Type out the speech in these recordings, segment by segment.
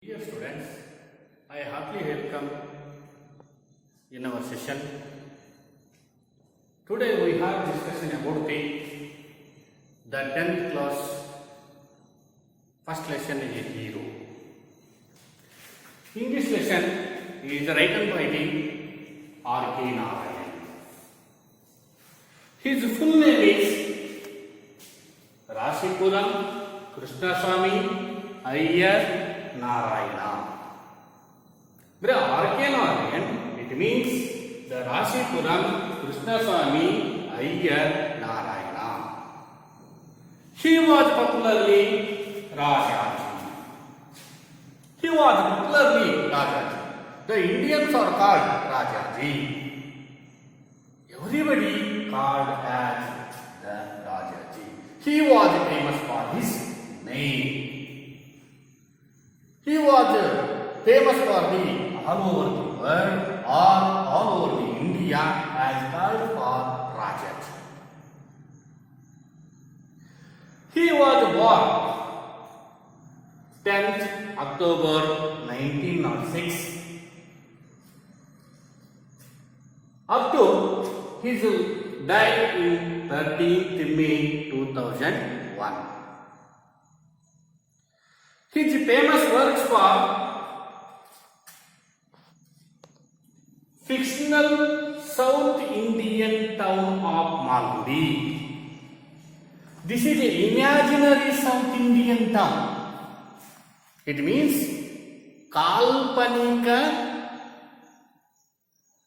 Dear students, I heartily welcome in our session. Today we have discussion about the 10th class first lesson is a hero. In this lesson is written by the R.K. Narayan. His full name is Rasipuram Krishnaswamy Iyer Narayana. The R.K. Narayan, it means the Rasipuram Krishnaswamy Iyer Narayana. He was popularly Rajaji. The Indians are called Rajaji. Everybody called as the Rajaji. He was famous for his name. He was famous for the all over the world or all over the India as called for Rajaji. He was born 10th October 1906 up to his died in 13th May 2001. His famous works for fictional South Indian town of Malgudi. This is an imaginary South Indian town. It means Kalpanika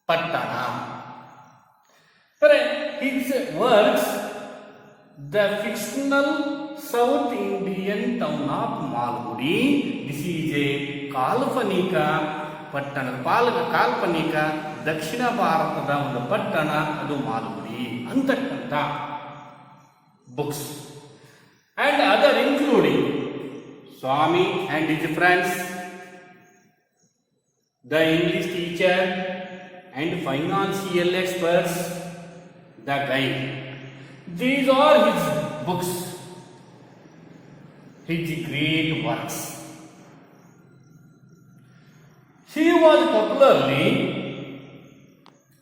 Pattana. His works, the fictional South Indian town of Malgudi. This is a Kalpanika Pattana. Kalpanika Dakshina Bharatada ಒಂದು ಪಟ್ಟಣ ಅದು ಮಾಲ್ಗುಡಿ ಅಂತಕ್ಕಂಥ books and other including Swami and his friends, the English teacher and financial experts, the guide. These are his books, his great works. He was popularly,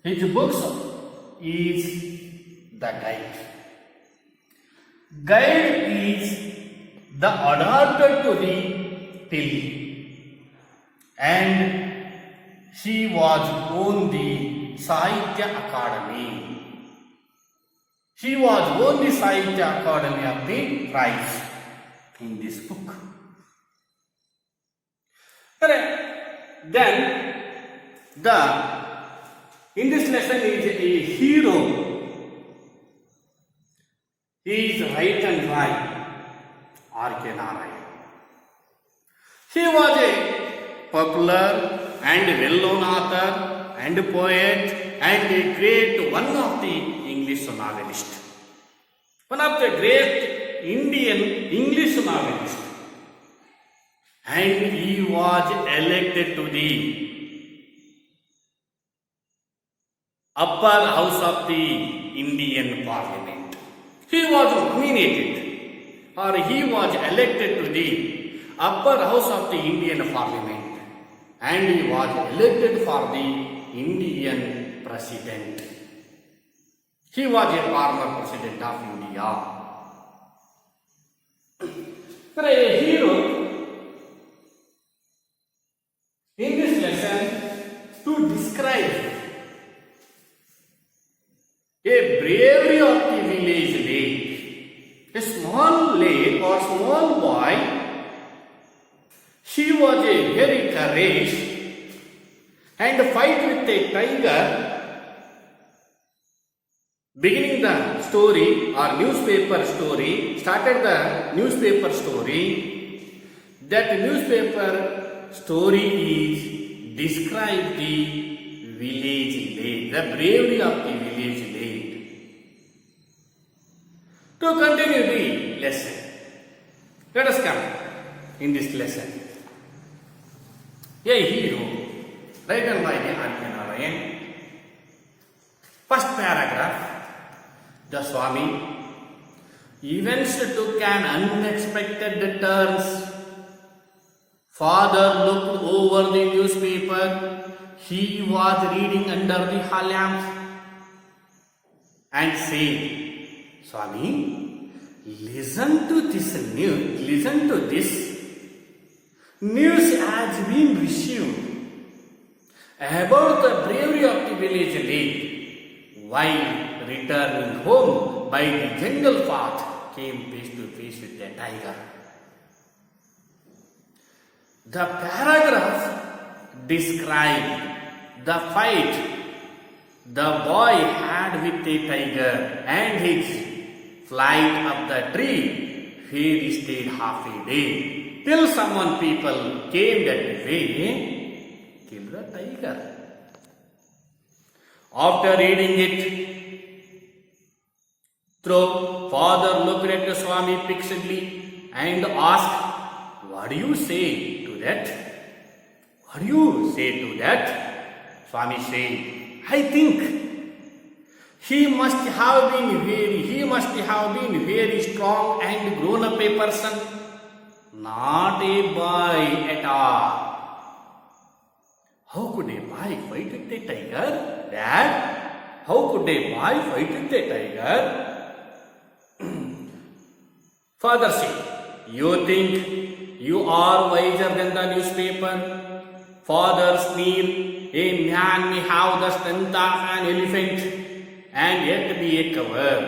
his books is the guide. Guide is the adapted to the Tilly, and she was won the Sahitya Academy. She was won the Sahitya Academy of the prize in this book. Then in this lesson is a hero. He is written by R.K. Narayan. He was a popular and well-known author and poet and a great one of the English novelists. One of the great Indian English novelists. And he was elected to the upper house of the Indian Parliament. He was nominated or he was elected to the upper house of the Indian Parliament and he was elected for the Indian President. He was a former President of India. A hero in this lesson to describe a bravery of the village lake. A small lake or small boy, she was a very courageous and fight with a tiger. Beginning the story or newspaper story, started the newspaper story. That newspaper story is describe the village lake, the bravery of the village lake. To continue the lesson, let us come in this lesson. A hero written by the R.K. Narayan. First paragraph, the Swami. Events took an unexpected turns Father looked over the newspaper. He was reading under the hall lamp and said, Swami, listen to this news. Listen to this. News has been received about the bravery of the village lady. While returning home by the jungle path, came face to face with the tiger. The paragraph described the fight the boy had with the tiger and his flight up the tree, where he stayed half a day till someone people came that way, kill the tiger. After reading it through, Father looked at the Swami fixedly and asked, what do you say to that? What do you say to that? Swami said, I think he must have been very strong and grown up a person, not a boy at all. How could a boy fight with a tiger? Dad, how could a boy fight with a tiger? Father said, you think you are wiser than the newspaper? Father sneered, a man may have the strength of an elephant and yet be a coward.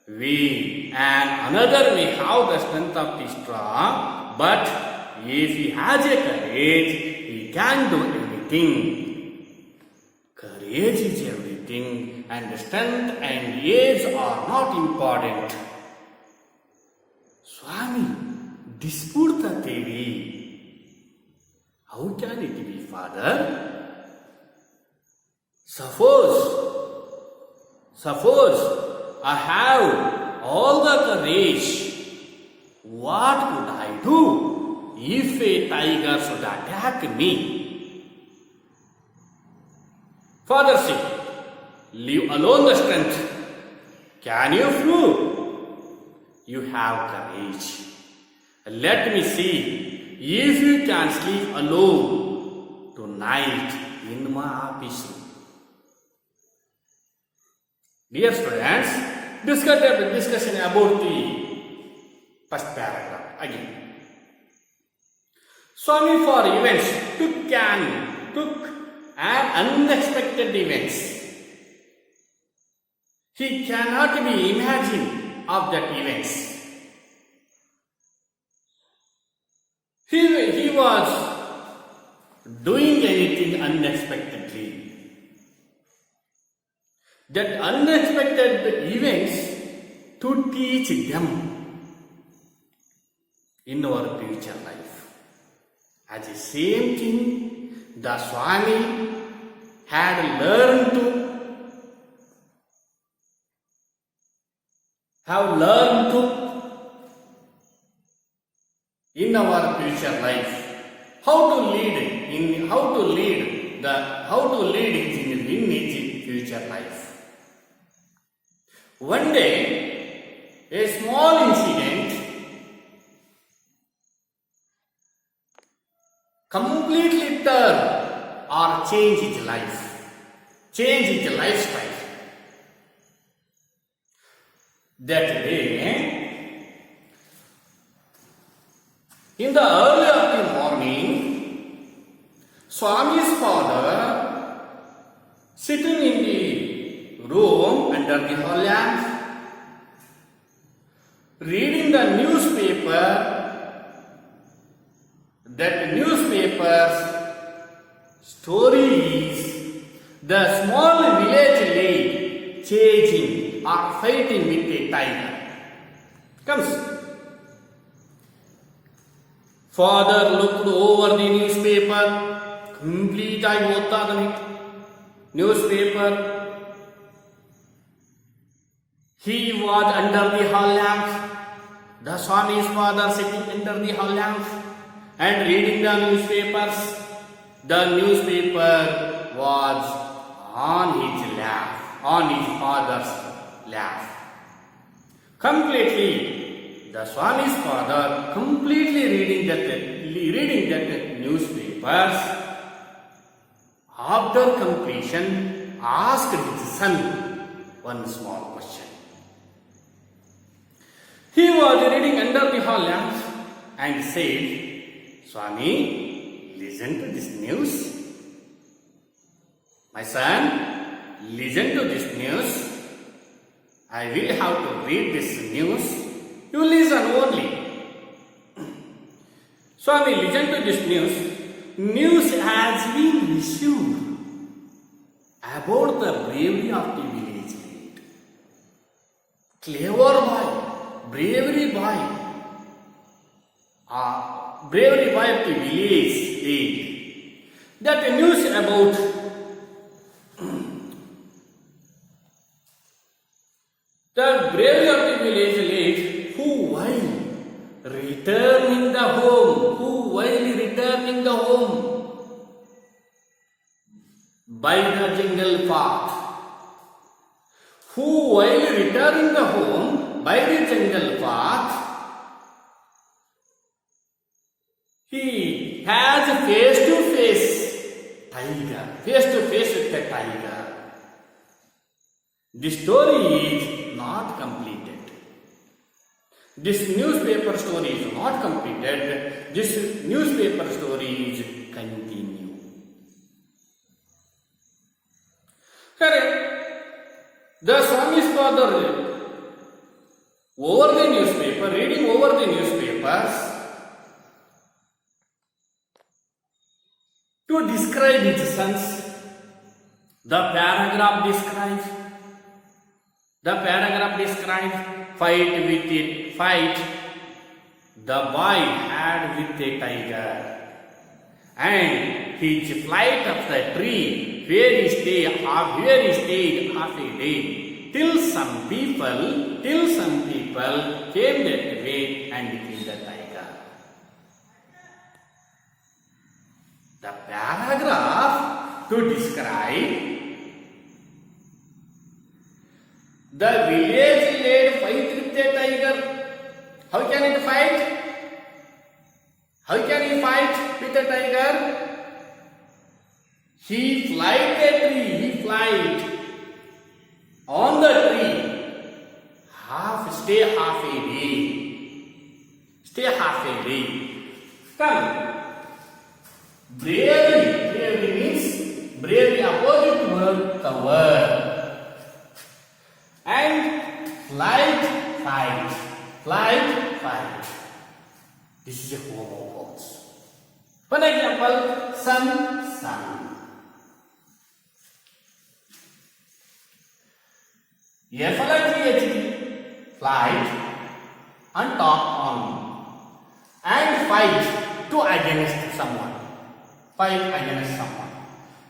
And another may have the strength of the straw, but if he has a courage, he can do anything. Courage is everything, and strength and age are not important. Swami, dispute the theory. How can it be, Father? Suppose I have all the courage. What could I do if a tiger should attack me? Father said, leave alone the strength. Can you prove you have courage? Let me see if you can sleep alone tonight in my office. Dear students, discussion about the first paragraph again. Swami for events took an unexpected events. He cannot be imagined of that events. He was doing anything unexpectedly. That unexpected events to teach them in our future life. As the same thing, the Swami had learned in our future life how to lead in his future life. One day, a small incident completely turn or change his life, change his lifestyle. That day, in the early of the morning, Swami's father sitting in the room under the hall lamp, reading the newspaper. That newspaper's story is the small village lady chasing or fighting with a tiger. Comes. Father looked over the newspaper. Complete I होता the newspaper. He was under the hall lamp. The Swami's father sitting under the hall lamp and reading the newspapers. The newspaper was on his lap, on his father's lap. Completely the Swami's father, completely reading that newspapers, after completion, asked his son one small question. He was reading under the hall lamp and said, Swami, listen to this news. My son, listen to this news. I will have to read this news. You listen only. Swami, listen to this news. News has been received about the bravery of the village lad. Clever boy, bravery boy. Bravery boy of the village lad. That news about the bravery of the village lad who while returning the home by the jungle path, who while returning the home by the jungle path, he has face to face with the tiger. The story is not completed. This newspaper story is not completed. This newspaper story is continue. Correct. The Swami's father over the newspaper, reading over the newspapers to describe his sons. The paragraph describes fight the boy had with a tiger, and his flight of the tree where he stayed half a day till some people came that way and killed the tiger. The paragraph to describe the village lad fight with a tiger. How can it fight? How can he fight with a tiger? He flight a tree. He flight on the tree. Stay half a day. Come. Bravery means bravery opposite word cover. And flight. This is a form of words. One example, sun. FLIGHT, flight, and talk on. And fight to against someone.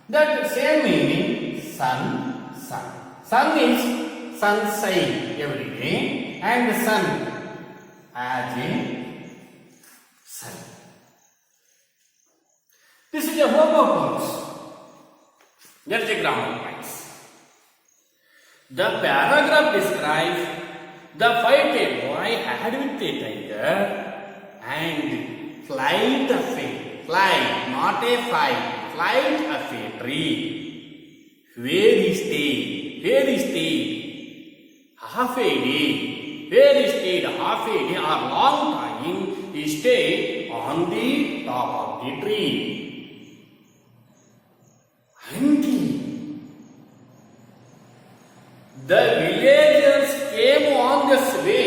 That same meaning, sun. Sun is sunshine every day, and sun as in sun. This is a form of words. That's a grammar points. The paragraph describes the fight a boy had with a tiger and flight of a tree where he stayed half a day or long time. He stayed on the top of the tree until the villagers came on this way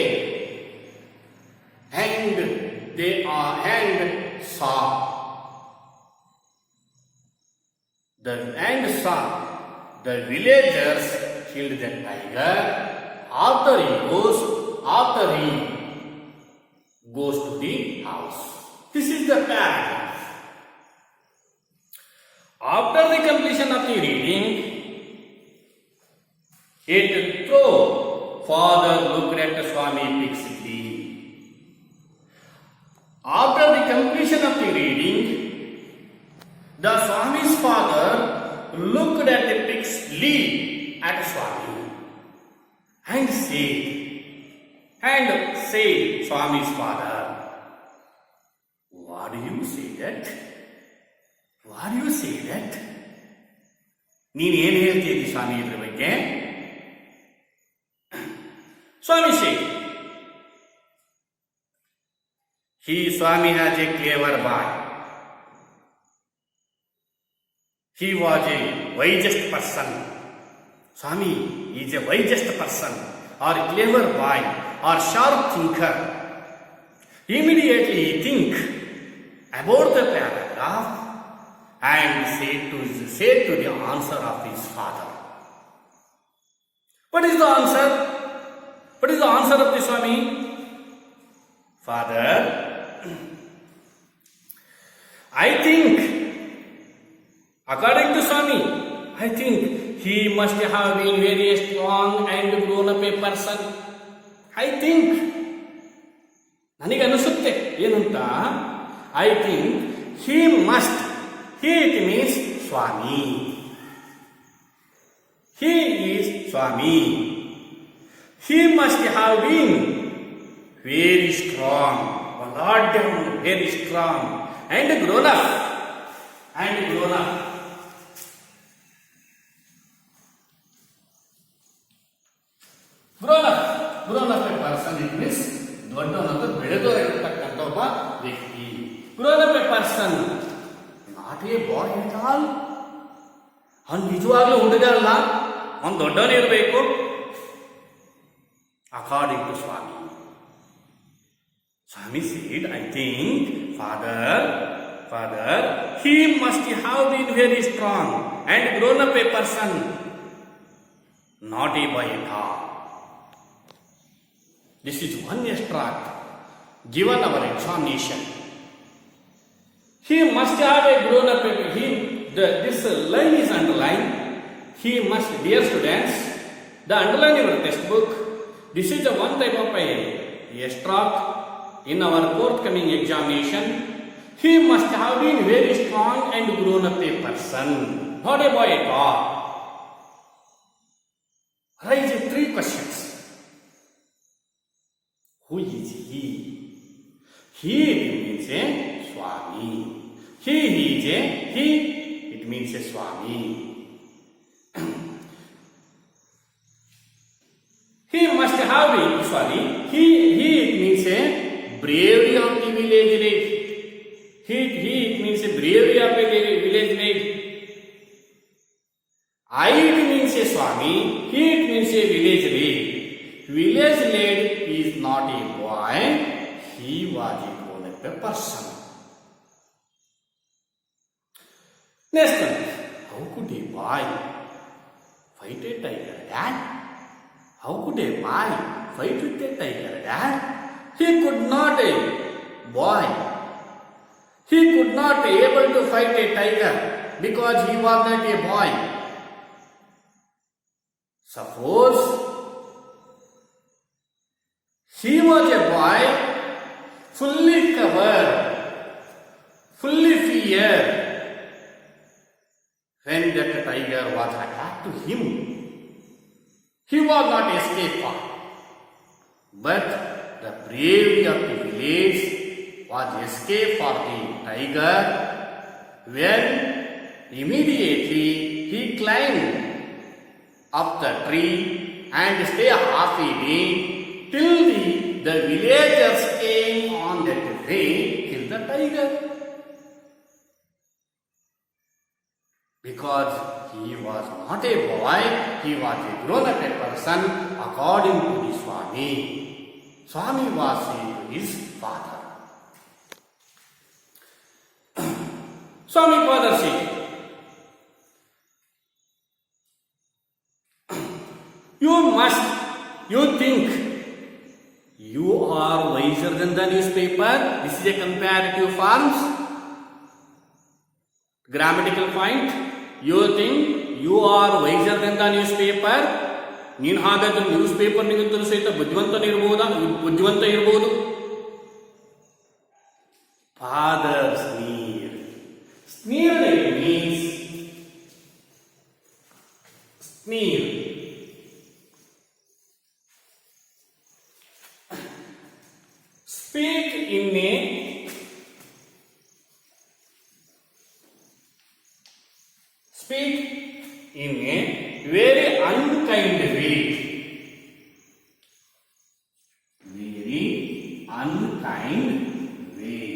and saw the villagers killed the tiger after he goes to the house. This is the paragraph. After the completion of the reading, it through father looked at Swami fixedly. After the completion of the reading, the Swami's father looked fixedly at Swami and said, and said Swami's father, "What do you say that? What do you say that?" ನೀನು ಏನು ಹೇಳ್ತಿದ್ದಿ ಸ್ವಾಮಿ ಇದ್ರ ಬಗ್ಗೆ? Swami said, Swami has a clever boy. He was a wisest person. Swami is a wisest person, or clever boy, or sharp thinker. Immediately he think about the paragraph and say to the answer of his father. What is the answer? What is the answer of the Swami? Father, I think, according to Swami, I think he must have been very strong and grown up a person. I think, ನನಗೆ ಅನಿಸುತ್ತೆ ಏನಂತ, I think he must, he it means Swami. He is Swami. He must have been very strong, very strong, and grown up. Grown up a person, it means ದೊಡ್ಡವನಂತ ಬೆಳೆದೋರಿರ್ತಕ್ಕಂಥ ಒಬ್ಬ ವ್ಯಕ್ತಿ. Grown up a person, not a boy at all. ಅವನು ನಿಜವಾಗ್ಲೂ ಹುಡುಗ ಅಲ್ಲ, ಅವನು ದೊಡ್ಡವನಿರಬೇಕು. According to Swami. Swami said, I think, Father, he must have been very strong and grown up a person, not a boy at all. This is one extract given our examination. He must have a grown up a this line is underlined. He must, dear students, the underline in your textbook. This is the one type of a extract in our forthcoming examination. He must have been very strong and grown up a person, not a boy at all. Raise 3 questions. Who is he? He means a Swami. He it means a Swami. He must have been, he it means a bravery of the village life. He it means a bravery of a village life. I it means a Swami, he it means a village life. Village lad is not a boy, he was a grown up person. Next one, how could a boy fight a tiger, Dad? How could a boy fight with a tiger, Dad? He could not, a boy. He could not be able to fight a tiger because he was not a boy. Suppose he was a boy, fully covered, fully feared, when that tiger was attacked to him. He was not escaped, but the bravery of the village was escape for the tiger when immediately he climbed up the tree and stayed half a day till the villagers came on that way to kill the tiger. Because he was not a boy, he was a grown-up person according to the Swami. Swami was saying to his father. Swami father said, you think you are wiser than the newspaper. This is a comparative forms. Grammatical point. You think you are wiser than the newspaper. ನೀನು ಹಾಗಾದ್ರೆ news paper ನಿಗಂತಲೂ ಸಹಿತ ಬುದ್ಧಿವಂತ ಇರಬಹುದು. Father sneer. Sneer means sneer. speak in a very unkind way. Very unkind way.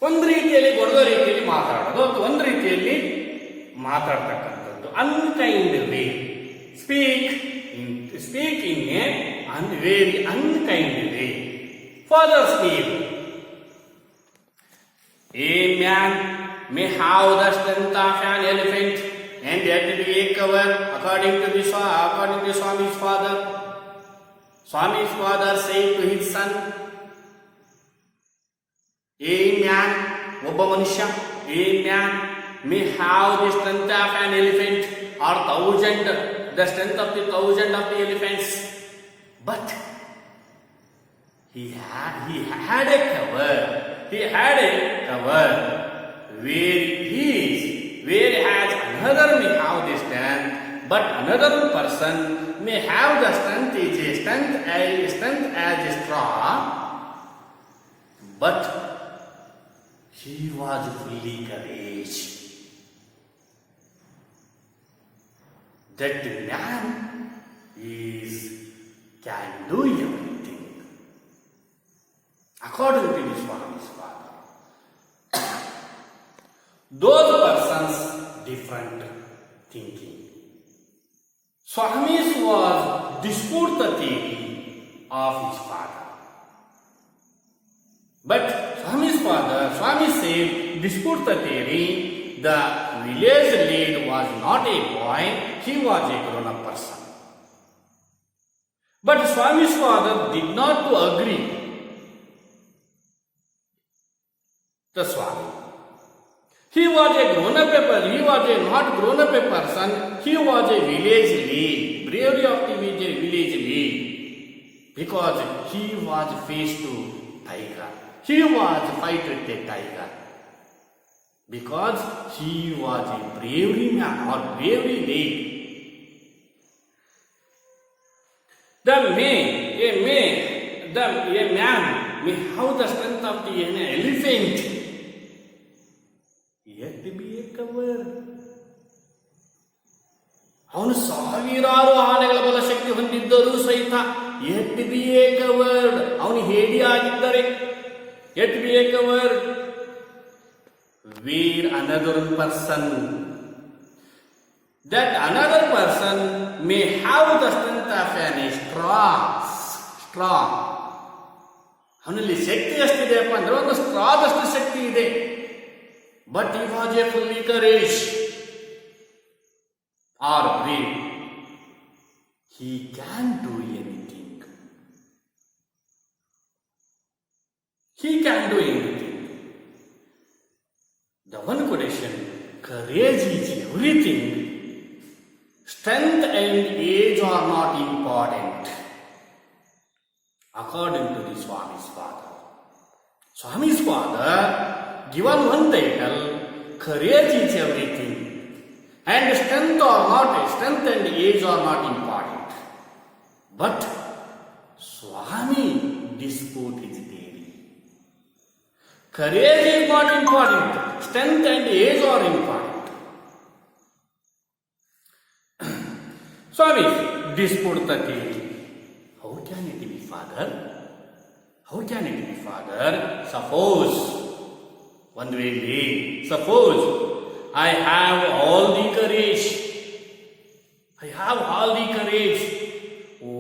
ಒಂದು ರೀತಿಯಲ್ಲಿ ಗೊಡದ ರೀತಿಯಲ್ಲಿ ಮಾತಾಡೋದು ಅಥವಾ ಒಂದು ರೀತಿಯಲ್ಲಿ ಮಾತಾಡ್ತಕ್ಕಂಥದ್ದು unkind way. Speak in a very unkind way. Father's name. A man may have the strength of an elephant and yet be a coward, according to Swami's father. Swami's father said to his son, a man, Obba Manushya, a man may have the strength of an elephant or the strength of the 1,000 of the elephants, but he had a cover where has another may have the strength, but another person may have the strength as a straw, but he was fully courage. That man can do everything according to the Swami's father. Those persons different thinking. Swami's was dispute the theory of his father. But Swami said, dispute the theory. The village lead was not a boy, he was a grown-up person. But Swami's father did not agree. The Swami. He was a not grown-up person, he was a village lead. Bravery of the village lead. Because he was faced to tiger. He was fight with a tiger. Because he was a bravery man or bravery lead. A man may have the strength of an elephant, yet be a coward. ಅವನು ಸಾವಿರಾರು ಆನೆಗಳ ಬಲ ಶಕ್ತಿ ಹೊಂದಿದ್ದರೂ ಸಹಿತ yet be a coward. ಅವನು ಹೇಡಿ ಆಗಿದ್ದರೆ yet be a coward. Where another person may have the strength of an straw. ಅವನಲ್ಲಿ ಶಕ್ತಿ ಎಷ್ಟಿದೆಯಪ್ಪ ಅಂದ್ರೆ ಒಂದು ಸ್ಟ್ರಾದಷ್ಟು ಶಕ್ತಿ ಇದೆ. But he was a fully courage or brave. He can do anything. The one quotation, courage is everything. Strength and age are not important. According to the Swami's father. Swami's father given one title, courage is everything. And strength and age are not important. But Swami dispute his theory. Courage is not important. Strength and age are important. Swami dispute the theory. How can it be, father? Suppose I have all the courage.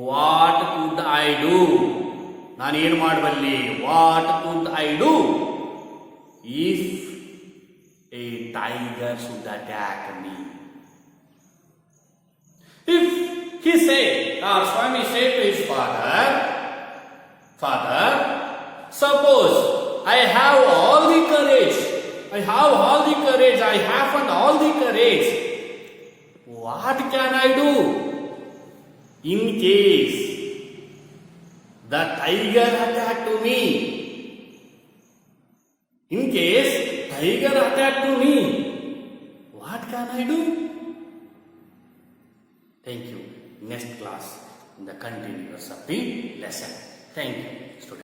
What could I do? ನಾನು ಏನು ಮಾಡಬಲ್ಲೆ? What could I do if a tiger should attack me? If he said, or Swami said to his father, suppose I have all the courage, I haven't all the courage, what can I do in case the tiger attacked me? What can I do? Thank you. Next class, the continuous of the lesson. Thank you.